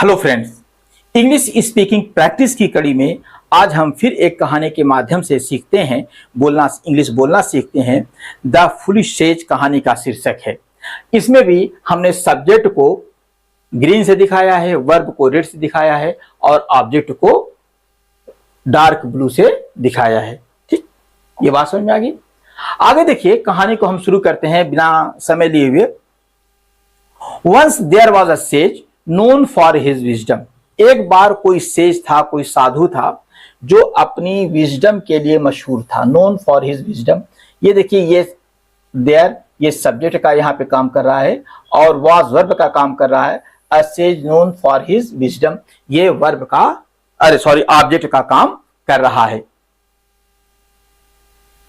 Hello friends, English speaking practice की कड़ी में आज हम फिर एक कहानी के माध्यम से सीखते हैं इंग्लिश बोलना सीखते हैं। द फुलिश सेज कहानी का शीर्षक है। इसमें भी हमने सब्जेक्ट को ग्रीन से दिखाया है, वर्ब को रेड से दिखाया है और ऑब्जेक्ट को डार्क ब्लू से दिखाया है। ठीक, ये बात समझ में आ गई। आगे देखिए, कहानी को हम शुरू करते हैं बिना समय लिए हुए। Once there was a sage known for his wisdom. एक बार कोई सेज था, कोई साधु था जो अपनी विजडम के लिए मशहूर था। नोन फॉर हिज विजडम, ये देखिए, ये देयर ये सब्जेक्ट का यहाँ पे काम कर रहा है और वाज वर्ब का काम कर रहा है। A sage known for his wisdom, ये वर्ब का ऑब्जेक्ट का काम कर रहा है।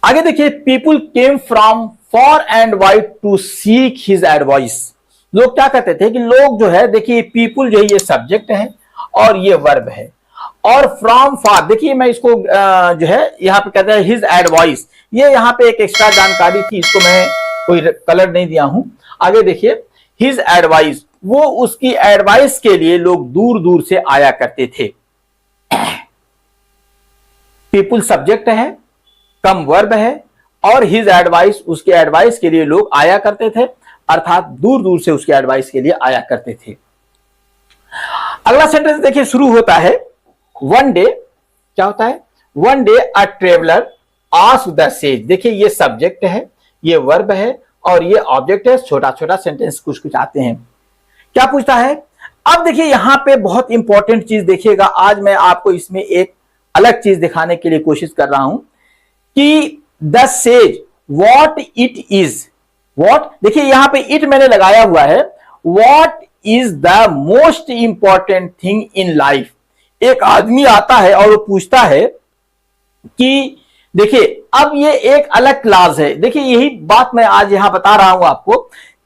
आगे देखिए, people came from far and wide to seek his advice. लोग क्या कहते थे कि लोग जो है, देखिए पीपुल जो है ये सब्जेक्ट है और ये वर्ब है, और फ्रॉम फार, देखिए मैं इसको जो है यहाँ पे कहते हैं हिज एडवाइस। ये यहाँ पे एक एक्स्ट्रा जानकारी थी, इसको मैं कोई कलर नहीं दिया हूं। आगे देखिए, हिज एडवाइस, वो उसकी एडवाइस के लिए लोग दूर दूर से आया करते थे। पीपुल सब्जेक्ट है, कम वर्ब है और हिज एडवाइस, उसके एडवाइस के लिए लोग आया करते थे, अर्थात दूर दूर से उसके एडवाइस के लिए आया करते थे। अगला सेंटेंस देखिए, शुरू होता है वन डे। क्या होता है? One day a traveller asked the sage. देखिए, ये सब्जेक्ट है, ये वर्ब है और ये ऑब्जेक्ट है। छोटा छोटा सेंटेंस कुछ कुछ आते हैं। क्या पूछता है? अब देखिए, यहां पे बहुत इंपॉर्टेंट चीज देखिएगा। आज मैं आपको इसमें एक अलग चीज दिखाने के लिए कोशिश कर रहा हूं कि the sage what it is. What, देखिए यहां पे इट मैंने लगाया हुआ है। What is the most important thing in life. एक आदमी आता है और वो पूछता है कि देखिए, अब ये एक अलग क्लास है। देखिए, यही बात मैं आज यहां बता रहा हूं आपको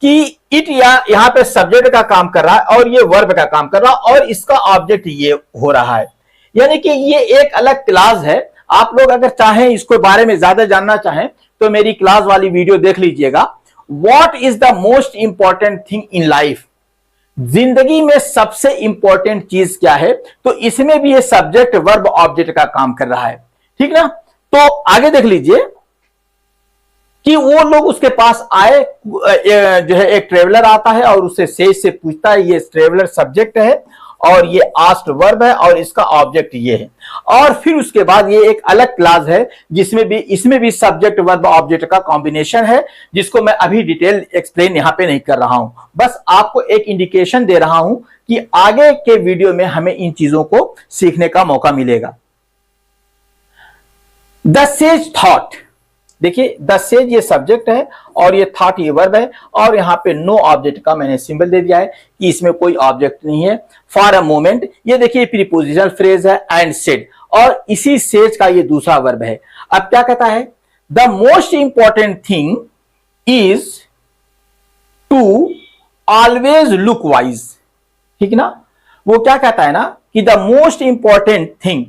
कि इट यहां पे सब्जेक्ट का काम कर रहा है और ये वर्ब का काम कर रहा है और इसका ऑब्जेक्ट ये हो रहा है, यानी कि ये एक अलग क्लास है। आप लोग अगर चाहें, इसको बारे में ज्यादा जानना चाहें तो मेरी क्लास वाली वीडियो देख लीजिएगा। What is the most important thing in life? जिंदगी में सबसे इंपॉर्टेंट चीज क्या है? तो इसमें भी ये सब्जेक्ट वर्ब ऑब्जेक्ट का काम कर रहा है। ठीक ना? तो आगे देख लीजिए कि वो लोग उसके पास आए, जो है एक ट्रेवलर आता है और उससे सेज से पूछता है। ये ट्रेवलर सब्जेक्ट है और ये आस्क्ड वर्ब है और इसका ऑब्जेक्ट ये है। और फिर उसके बाद ये एक अलग क्लास है जिसमें भी, इसमें भी सब्जेक्ट वर्ब ऑब्जेक्ट का कॉम्बिनेशन है, जिसको मैं अभी डिटेल एक्सप्लेन यहां पे नहीं कर रहा हूं। बस आपको एक इंडिकेशन दे रहा हूं कि आगे के वीडियो में हमें इन चीजों को सीखने का मौका मिलेगा। द सेज थॉट, देखिए द सेज ये सब्जेक्ट है और ये थॉट ये वर्ब है और यहां पे नो ऑब्जेक्ट का मैंने सिंबल दे दिया है कि इसमें कोई ऑब्जेक्ट नहीं है। फॉर अ मोमेंट, ये देखिए प्रीपोजिशनल फ्रेज है। एंड सेड, और इसी सेज का ये दूसरा वर्ब है। अब क्या कहता है? The most important thing is to always look wise. ठीक ना? वो क्या कहता है ना कि the most important thing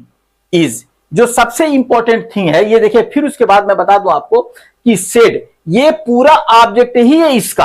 is, जो सबसे इंपॉर्टेंट थिंग है। ये देखिए, फिर उसके बाद मैं बता दूं आपको कि सेड ये पूरा ऑब्जेक्ट ही है इसका,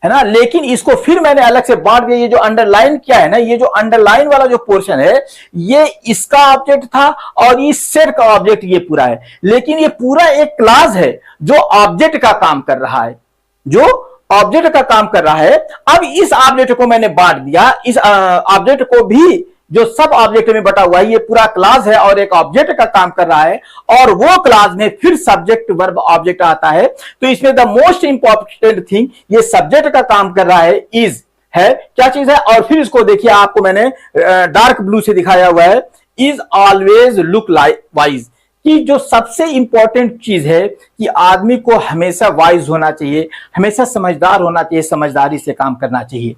है ना, लेकिन इसको फिर मैंने अलग से बांट दिया। ये जो अंडरलाइन किया है ना, ये जो अंडरलाइन वाला जो पोर्शन है, ये इसका ऑब्जेक्ट था और इस सेड का ऑब्जेक्ट ये पूरा है। लेकिन ये पूरा एक क्लास है जो ऑब्जेक्ट का काम कर रहा है, जो ऑब्जेक्ट का काम कर रहा है। अब इस ऑब्जेक्ट को मैंने बांट दिया, इस ऑब्जेक्ट को भी जो सब ऑब्जेक्ट में बटा हुआ है, ये पूरा क्लास है और एक ऑब्जेक्ट का काम कर रहा है, और वो क्लास में फिर सब्जेक्ट वर्ब ऑब्जेक्ट आता है। तो इसमें द मोस्ट इंपॉर्टेंट थिंग, ये सब्जेक्ट का काम कर रहा है, इज है, क्या चीज है? और फिर इसको देखिए, आपको मैंने डार्क ब्लू से दिखाया हुआ है, इज ऑलवेज लुक वाइज, कि जो सबसे इंपॉर्टेंट चीज है कि आदमी को हमेशा वाइज होना चाहिए, हमेशा समझदार होना चाहिए, समझदारी से काम करना चाहिए।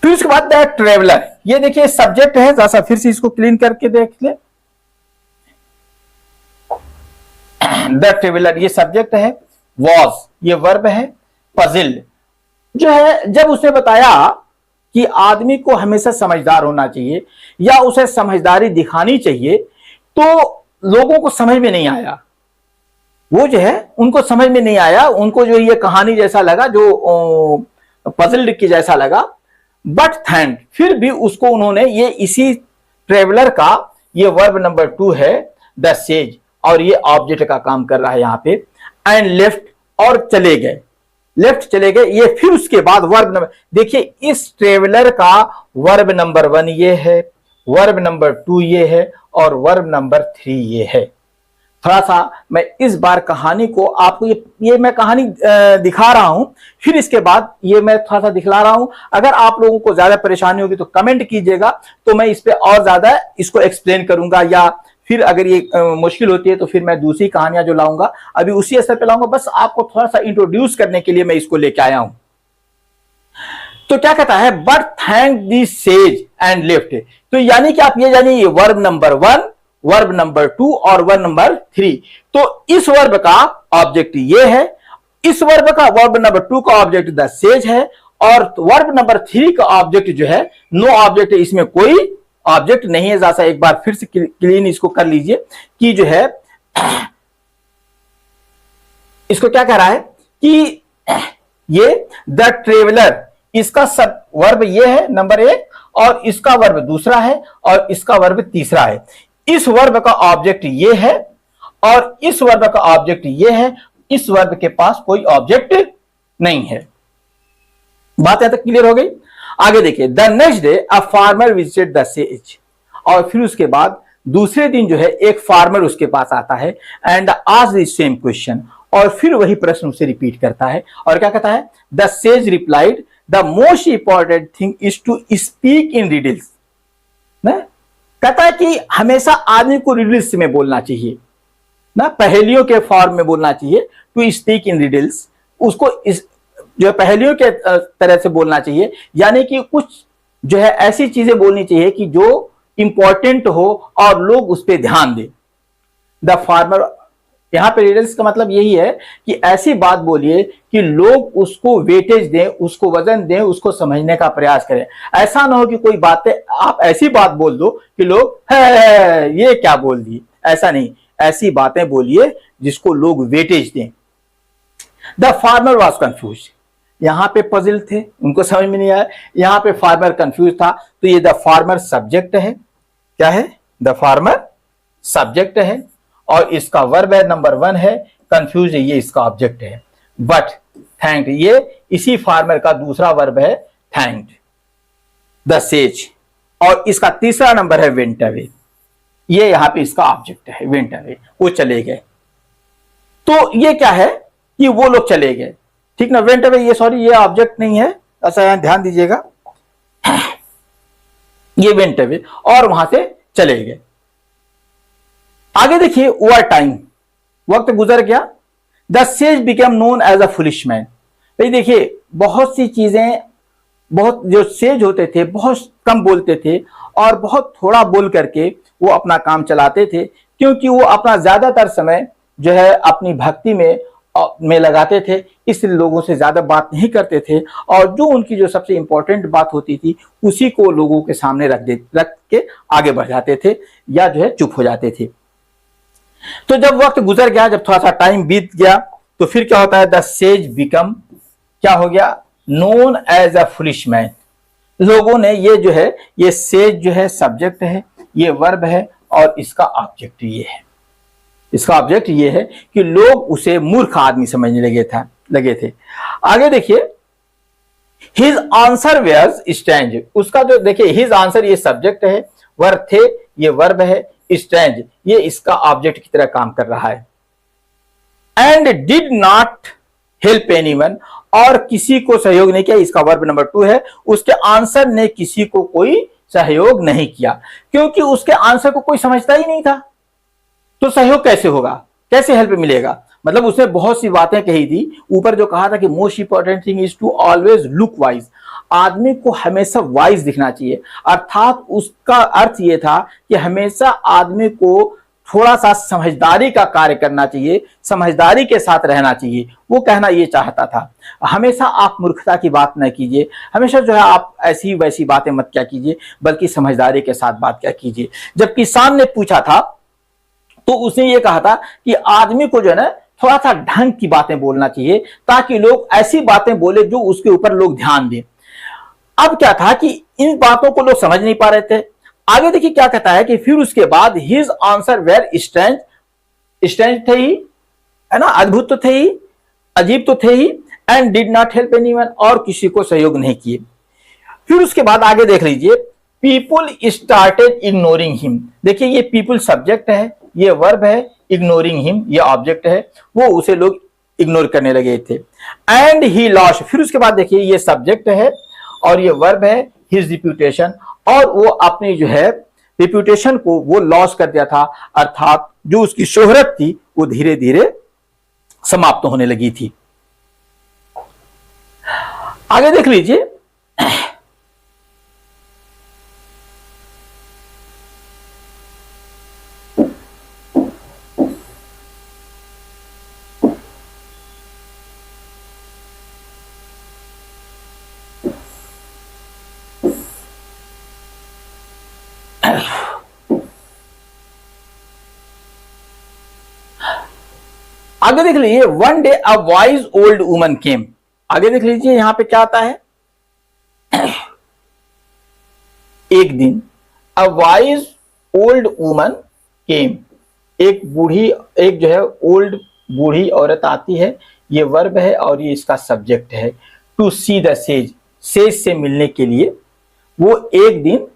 फिर उसके बाद द ट्रेवलर, ये देखिए सब्जेक्ट है। जरा फिर से इसको क्लीन करके देख ले। द ट्रेवलर ये सब्जेक्ट है, वॉज ये वर्ब है, पजिल्ड जो है, जब उसने बताया कि आदमी को हमेशा समझदार होना चाहिए या उसे समझदारी दिखानी चाहिए, तो लोगों को समझ में नहीं आया। वो जो है उनको समझ में नहीं आया, उनको जो ये कहानी जैसा लगा, जो पजल्ड की जैसा लगा। बट थैंक, फिर भी उसको उन्होंने, ये इसी ट्रेवलर का ये वर्ब नंबर 2 है द सेज, और ये ऑब्जेक्ट का काम कर रहा है यहां पे, एंड लेफ्ट, और चले गए, लेफ्ट चले गए। ये फिर उसके बाद वर्ब नंबर, देखिए इस ट्रेवलर का वर्ब नंबर 1 ये है, वर्ब नंबर 2 ये है, और वर्ब नंबर 3 ये है। थोड़ा सा मैं इस बार कहानी को आपको ये मैं कहानी दिखा रहा हूं, फिर इसके बाद ये मैं थोड़ा सा दिखला रहा हूं। अगर आप लोगों को ज्यादा परेशानी होगी तो कमेंट कीजिएगा, तो मैं इस पे और ज्यादा इसको एक्सप्लेन करूंगा, या फिर अगर ये मुश्किल होती है तो फिर मैं दूसरी कहानियां जो लाऊंगा, अभी उसी स्तर पे लाऊंगा। बस आपको थोड़ा सा इंट्रोड्यूस करने के लिए मैं इसको लेके आया हूं। तो क्या कहता है, but thank the says and left, तो यानी कि आप ये जानिए, ये वर्ब नंबर 1, वर्ब नंबर 2 और वर्ब नंबर 3। तो इस वर्ब का ऑब्जेक्ट ये है, इस वर्ब का, वर्ब नंबर 2 का ऑब्जेक्ट द सेज है, और वर्ब नंबर 3 का ऑब्जेक्ट जो है नो ऑब्जेक्ट है, इसमें कोई ऑब्जेक्ट नहीं है। जैसा एक बार फिर से क्लीन इसको कर लीजिए कि जो है इसको क्या कह रहा है कि ये द ट्रेवलर, इसका सब वर्ब ये है नंबर 1, और इसका वर्ब दूसरा है, और इसका वर्ब तीसरा है। इस वर्ब का ऑब्जेक्ट ये है, और इस वर्ब का ऑब्जेक्ट ये है। इस वर्ब के पास कोई ऑब्जेक्ट नहीं है। बात यहां तक क्लियर हो गई। आगे देखिए, the next day a farmer visited the sage, और फिर उसके बाद दूसरे दिन जो है एक फार्मर उसके पास आता है, and asked the same question, और फिर वही प्रश्न उसे रिपीट करता है, और क्या कहता है, the sage replied the most important thing is to speak in riddles. कहता है कि हमेशा आदमी को रिडल्स में बोलना चाहिए ना, पहेलियों के फॉर्म में बोलना चाहिए, टू स्पीक इन रिडल्स, उसको इस जो पहेलियों के तरह से बोलना चाहिए, यानी कि कुछ जो है ऐसी चीजें बोलनी चाहिए कि जो इंपॉर्टेंट हो और लोग उस पर ध्यान दें। द फार्मर, यहां पे रिडल्स का मतलब यही है कि ऐसी बात बोलिए कि लोग उसको वेटेज दें, उसको वजन दें, उसको समझने का प्रयास करें। ऐसा ना हो कि कोई बातें आप ऐसी बात बोल दो कि लोग है ये क्या बोल दिए, ऐसा नहीं, ऐसी बातें बोलिए जिसको लोग वेटेज दें। द फार्मर वॉज कंफ्यूज, यहां पे पजल थे, उनको समझ में नहीं आया, यहां पे फार्मर कंफ्यूज था। तो ये द फार्मर सब्जेक्ट है, क्या है, द फार्मर सब्जेक्ट है, और इसका वर्ब है नंबर 1 है, कंफ्यूज है, ये इसका ऑब्जेक्ट है। बट थैंक्ड, ये इसी फार्मर का दूसरा वर्ब है थैंक्ड द सेज, और इसका तीसरा नंबर है वेंट अवे, ये यहां पे इसका ऑब्जेक्ट है, वेंट अवे, वो चले गए। तो ये क्या है कि वो लोग चले गए, ठीक ना, वेंट अवे, ये सॉरी ये ऑब्जेक्ट नहीं है, ऐसा यहां ध्यान दीजिएगा, ये वेंट अवे, और वहां से चले गए। आगे देखिए, ओवर टाइम, वक्त गुजर गया, the sage became known as a foolish man. भाई देखिए, बहुत सी चीजें, बहुत जो सेज होते थे बहुत कम बोलते थे, और बहुत थोड़ा बोल करके वो अपना काम चलाते थे, क्योंकि वो अपना ज्यादातर समय जो है अपनी भक्ति में लगाते थे, इसलिए लोगों से ज्यादा बात नहीं करते थे, और जो उनकी जो सबसे इंपॉर्टेंट बात होती थी उसी को लोगों के सामने रख के आगे बढ़ जाते थे, या जो है चुप हो जाते थे। तो जब वक्त गुजर गया, जब थोड़ा सा टाइम बीत गया, तो फिर क्या होता है, द सेज बिकम, क्या हो गया, known as a foolish man. लोगों ने ये जो है, ये सेज जो है सब्जेक्ट है, ये वर्ब है, और इसका ऑब्जेक्ट ये है, इसका ऑब्जेक्ट ये है कि लोग उसे मूर्ख आदमी समझने लगे थे। आगे देखिए, हिज आंसर वेयर्स स्ट्रेंज, उसका जो देखिए हिज आंसर ये सब्जेक्ट है, वर्ब थे ये वर्ब है, स्ट्रेंज ये इसका ऑब्जेक्ट की तरह काम कर रहा है। And did not help anyone, और किसी को सहयोग नहीं किया, इसका वर्ब नंबर 2 है। उसके आंसर ने किसी को कोई सहयोग नहीं किया, क्योंकि उसके आंसर को कोई समझता ही नहीं था, तो सहयोग कैसे होगा, कैसे हेल्प मिलेगा। मतलब उसने बहुत सी बातें कही थी, ऊपर जो कहा था कि most important thing is to always look wise, आदमी को हमेशा वाइज दिखना चाहिए, अर्थात उसका अर्थ यह था कि हमेशा आदमी को थोड़ा सा समझदारी का कार्य करना चाहिए, समझदारी के साथ रहना चाहिए, वो कहना ये चाहता था। हमेशा आप मूर्खता की बात न कीजिए, हमेशा जो है आप ऐसी वैसी बातें मत क्या कीजिए, बल्कि समझदारी के साथ बात क्या कीजिए। जब किसान ने पूछा था तो उसने ये कहा था कि आदमी को जो है ना थोड़ा सा ढंग की बातें बोलना चाहिए, ताकि लोग ऐसी बातें बोले जो उसके ऊपर लोग ध्यान दें। अब क्या था कि इन बातों को लोग समझ नहीं पा रहे थे। आगे देखिए क्या कहता है कि फिर उसके बाद his answers were strange, strange थे ही, है ना, अद्भुत तो थे ही, अजीब तो थे ही, and did not help anyone, और किसी को सहयोग नहीं किए। फिर उसके बाद आगे देख लीजिए, पीपुल स्टार्टेड इग्नोरिंग हिम। देखिए ये पीपुल सब्जेक्ट है, ये वर्ब है, इग्नोरिंग हिम ये ऑब्जेक्ट है, वो उसे लोग इग्नोर करने लगे थे। एंड ही लॉस्ट, फिर उसके बाद देखिए ये सब्जेक्ट है और ये वर्ब है, हिज रिप्यूटेशन, और वो अपनी जो है रिप्यूटेशन को वो लॉस कर दिया था, अर्थात जो उसकी शोहरत थी वो धीरे धीरे समाप्त होने लगी थी। आगे देख लीजिए, आगे देख लीजिए, one day a wise old woman came. आगे देख लीजिए यहां पे क्या आता है, एक दिन अ वाइज ओल्ड वुमन केम, एक बूढ़ी, एक जो है ओल्ड बूढ़ी औरत आती है, ये वर्ब है और ये इसका सब्जेक्ट है। To see the sage, sage से मिलने के लिए, वो एक दिन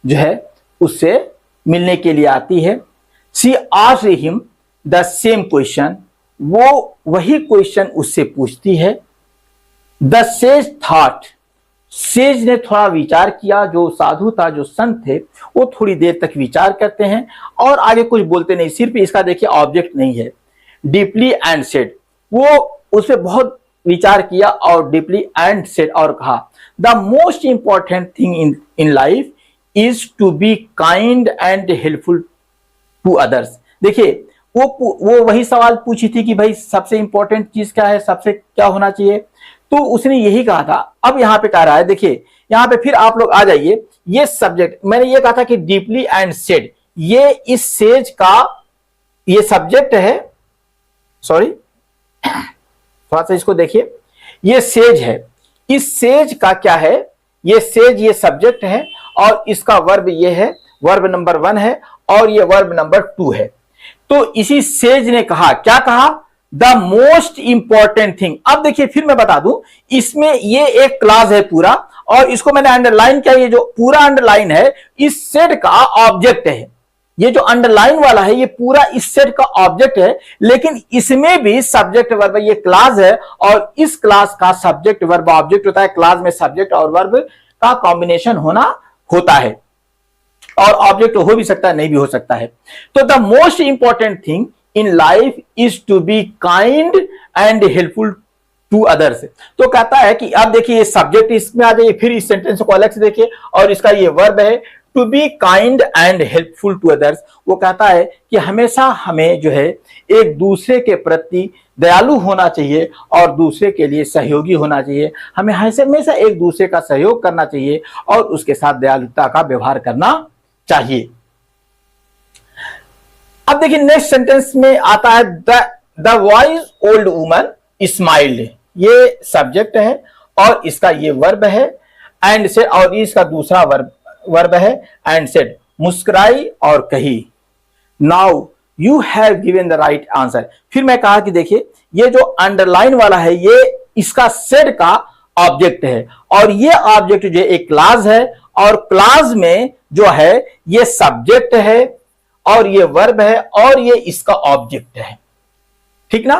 जो है उससे मिलने के लिए आती है। She asked him the same question, वो वही क्वेश्चन उससे पूछती है। द सेज थॉट, सेज ने थोड़ा विचार किया, जो साधु था, जो संत थे, वो थोड़ी देर तक विचार करते हैं और आगे कुछ बोलते नहीं, सिर्फ इसका देखिए ऑब्जेक्ट नहीं है। डीपली एंड सेड, वो उस पर बहुत विचार किया और डीपली एंड सेड, और कहा the most important thing in life is to be kind and helpful to others. देखिए वो वही सवाल पूछी थी कि भाई सबसे इंपॉर्टेंट चीज क्या है, सबसे क्या होना चाहिए, तो उसने यही कहा था। अब यहां पे कह रहा है, देखिए यहां पे फिर आप लोग आ जाइए, ये सब्जेक्ट मैंने ये कहा था कि डीपली एंड सेड, ये इस सेज का ये सब्जेक्ट है, सॉरी थोड़ा सा इसको देखिए, ये सेज है, इस सेज का क्या है, ये सेज ये सब्जेक्ट है और इसका वर्ब ये है, वर्ब नंबर 1 है और ये वर्ब नंबर 2 है। तो इसी सेज ने कहा, क्या कहा, द मोस्ट इंपॉर्टेंट थिंग। अब देखिए फिर मैं बता दूं, इसमें ये एक क्लास है पूरा और इसको मैंने अंडरलाइन किया, ये जो पूरा अंडरलाइन है इस सेट का ऑब्जेक्ट है, ये जो अंडरलाइन वाला है ये पूरा इस सेट का ऑब्जेक्ट है, लेकिन इसमें भी सब्जेक्ट वर्ब, ये क्लास है और इस क्लास का सब्जेक्ट वर्ब ऑब्जेक्ट होता है। क्लास में सब्जेक्ट और वर्ब का कॉम्बिनेशन होता है और ऑब्जेक्ट हो भी सकता है, नहीं भी हो सकता है। तो the most important thing in life is to be kind and helpful to others. तो कहता है कि अब देखिए ये सब्जेक्ट इसमें आ जाइए, फिर इस सेंटेंस को अलग से देखिए और इसका ये वर्ब है to be kind and helpful to others. वो कहता है कि हमेशा हमें जो है एक दूसरे के प्रति दयालु होना चाहिए और दूसरे के लिए सहयोगी होना चाहिए। हमें हमेशा एक दूसरे का सहयोग करना चाहिए और उसके साथ दयालुता का व्यवहार करना चाहिए। अब देखिए नेक्स्ट सेंटेंस में आता है the wise old woman smiled, ये सब्जेक्ट है और इसका ये वर्ब है एंड सेड, और इसका दूसरा वर्ब है एंड सेड, मुस्कुराई और कही now you have given the right answer. फिर मैं कहा कि देखिए ये जो अंडरलाइन वाला है ये इसका सेड का ऑब्जेक्ट है और ये ऑब्जेक्ट जो एक क्लास है और क्लास में जो है ये सब्जेक्ट है और ये वर्ब है और ये इसका ऑब्जेक्ट है, ठीक ना।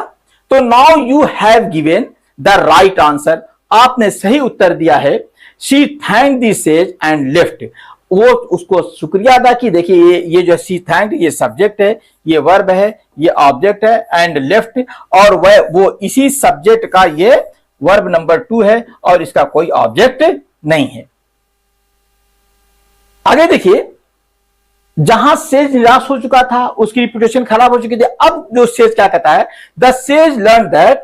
तो now you have given the right answer, आपने सही उत्तर दिया है। She thank the sage and left, वो उसको शुक्रिया अदा की। देखिए ये जो शी थैंक ये सब्जेक्ट है, ये वर्ब है, ये ऑब्जेक्ट है एंड लेफ्ट, और वो इसी सब्जेक्ट का ये वर्ब नंबर 2 है और इसका कोई ऑब्जेक्ट नहीं है। आगे देखिए, जहां सेज निराश हो चुका था, उसकी रिप्यूटेशन खराब हो चुकी थी, अब जो सेज क्या कहता है, the says learn that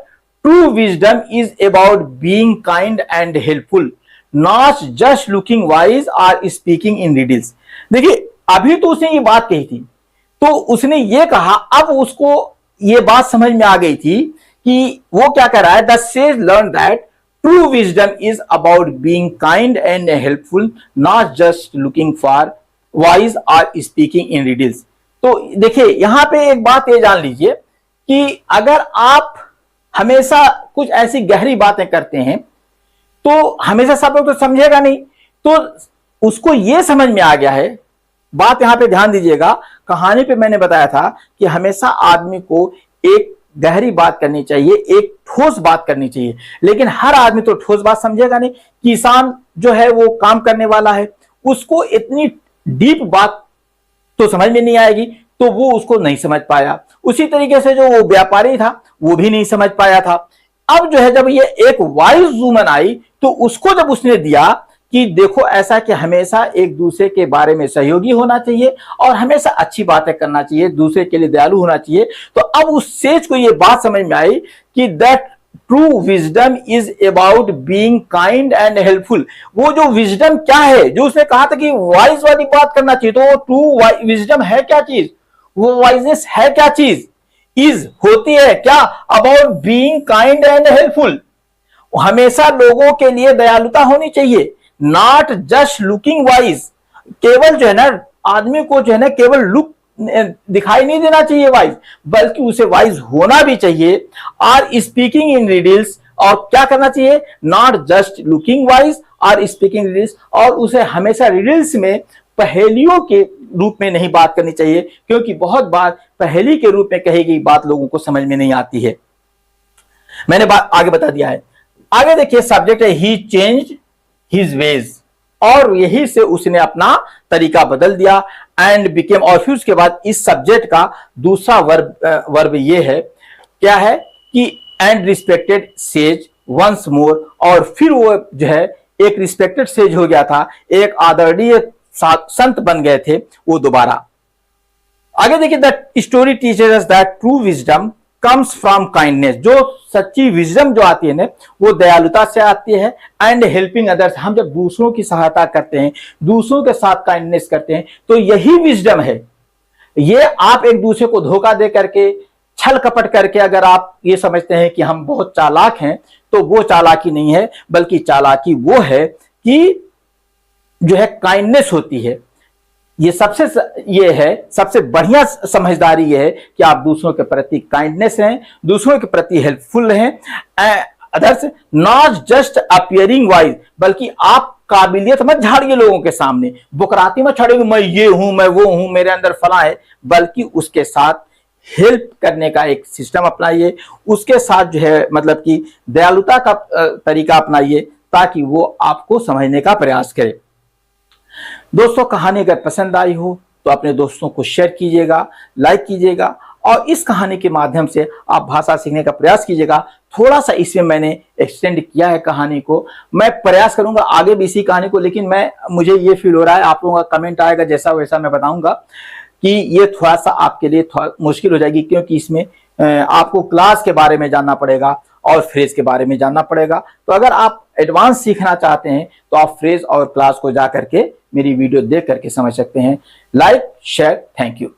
true wisdom is about being kind and helpful, not just looking wise और स्पीकिंग इन रिडल्स। देखिए अभी तो उसने ये बात कही थी, तो उसने ये कहा, अब उसको ये बात समझ में आ गई थी कि वो क्या कह रहा है, the says learn that true wisdom is about being kind and helpful, not just looking for wise और स्पीकिंग इन रिडल्स। तो देखिए यहां पे एक बात ये जान लीजिए कि अगर आप हमेशा कुछ ऐसी गहरी बातें करते हैं तो हमेशा सब लोग तो समझेगा नहीं, तो उसको ये समझ में आ गया है। बात यहां पे ध्यान दीजिएगा, कहानी पे मैंने बताया था कि हमेशा आदमी को एक गहरी बात करनी चाहिए, एक ठोस बात करनी चाहिए, लेकिन हर आदमी तो ठोस बात समझेगा नहीं। किसान जो है वो काम करने वाला है, उसको इतनी डीप बात तो समझ में नहीं आएगी, तो वो उसको नहीं समझ पाया। उसी तरीके से जो वो व्यापारी था वो भी नहीं समझ पाया था। अब जो है जब ये एक वाइज वूमन आई तो उसको जब उसने दिया कि देखो ऐसा कि हमेशा एक दूसरे के बारे में सहयोगी होना चाहिए और हमेशा अच्छी बातें करना चाहिए, दूसरे के लिए दयालु होना चाहिए, तो अब उस सेज को ये बात समझ में आई कि that true wisdom is about being kind and helpful. वो जो विजडम क्या है, जो उसने कहा था कि वाइज वाली बात करना चाहिए, तो वो ट्रू विजडम है क्या चीज, वो वाइजनेस है क्या चीज, इज होती है क्या, about being kind and helpful. हमेशा लोगों के लिए दयालुता होनी चाहिए, नॉट जस्ट लुकिंग वाइज। केवल जो है ना आदमी को जो है ना केवल लुक दिखाई नहीं देना चाहिए वाइज, बल्कि उसे वाइज होना भी चाहिए। और स्पीकिंग इन रिडल्स, और क्या करना चाहिए, नॉट जस्ट लुकिंग वाइज और स्पीकिंग रिडल्स, और उसे हमेशा रिडल्स में पहेलियों के रूप में नहीं बात करनी चाहिए, क्योंकि बहुत बार पहेली के रूप में कही गई बात लोगों को समझ में नहीं आती है। मैंने बात आगे बता दिया है। आगे देखिए सब्जेक्ट है ही चेंज्ड हिज वेज, और यही से उसने अपना तरीका बदल दिया एंड बिकेम, और फिर उसके बाद इस सब्जेक्ट का दूसरा वर्ब ये है, क्या है कि and respected sage once more, और फिर वो जो है एक रिस्पेक्टेड सेज हो गया था, एक आदरणीय संत बन गए थे वो दोबारा। आगे देखिए that story teachers us that true wisdom comes from kindness, जो सच्ची विजडम जो आती है ना वो दयालुता से आती है, एंड हेल्पिंग अदर्स, हम जब दूसरों की सहायता करते हैं, दूसरों के साथ काइंडनेस करते हैं, तो यही विजडम है। ये आप एक दूसरे को धोखा दे करके, छल कपट करके अगर आप ये समझते हैं कि हम बहुत चालाक हैं, तो वो चालाकी नहीं है, बल्कि चालाकी वो है कि जो है काइंडनेस होती है। ये सबसे बढ़िया समझदारी ये है कि आप दूसरों के प्रति काइंडनेस रहें, दूसरों के प्रति हेल्पफुल रहें, others not just appearing wise, बल्कि आप काबिलियत मत झाड़िए लोगों के सामने, बुकराती मत छड़िए मैं ये हूं मैं वो हूं मेरे अंदर फला है, बल्कि उसके साथ हेल्प करने का एक सिस्टम अपनाइए, उसके साथ जो है मतलब कि दयालुता का तरीका अपनाइए, ताकि वो आपको समझने का प्रयास करे। दोस्तों कहानी अगर पसंद आई हो तो अपने दोस्तों को शेयर कीजिएगा, लाइक कीजिएगा, और इस कहानी के माध्यम से आप भाषा सीखने का प्रयास कीजिएगा। थोड़ा सा इसमें मैंने एक्सटेंड किया है कहानी को, मैं प्रयास करूंगा आगे भी इसी कहानी को, लेकिन मुझे ये फील हो रहा है, आप लोगों का कमेंट आएगा जैसा वैसा मैं बताऊंगा, कि ये थोड़ा सा आपके लिए थोड़ा मुश्किल हो जाएगी, क्योंकि इसमें आपको क्लास के बारे में जानना पड़ेगा और फ्रेज के बारे में जानना पड़ेगा। तो अगर आप एडवांस सीखना चाहते हैं तो आप फ्रेज और क्लास को जा करके मेरी वीडियो देख करके समझ सकते हैं। Like share, thank you.